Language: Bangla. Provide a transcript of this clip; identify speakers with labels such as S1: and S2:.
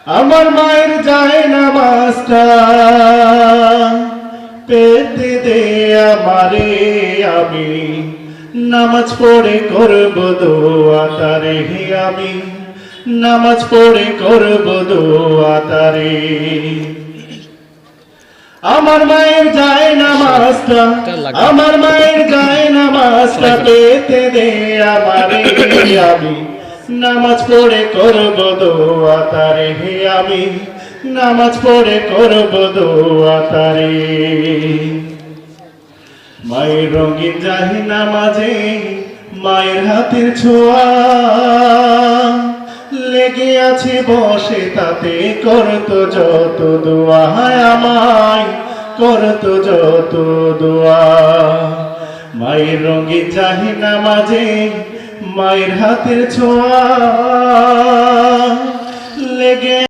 S1: আমার মায়ের যায় নামাজটা পেতে দে আমারে, আমি নামাজ পড়ে করব দোয়া তারে, আমি নামাজ পড়ে করব দোয়া তারে। আমার মায়ের যায় নামাজটা, আমার মায়ের যায় নামাজটা পেতে দে আমারে, আমি নামাজ পড়ে করব দোয়া তারে, আমি নামাজ পড়ে করব দোয়া তারে। মায়ের রঙিন জাহি নামাজে মায়ের হাতের ছোঁয়া লেগে আছে বসে, তাতে করতো যত দোয়া, আমায় করতো যত দোয়া। মায়ের রঙিন জাহি নামাজে মায়ের হাতের ছোঁয়া লেগে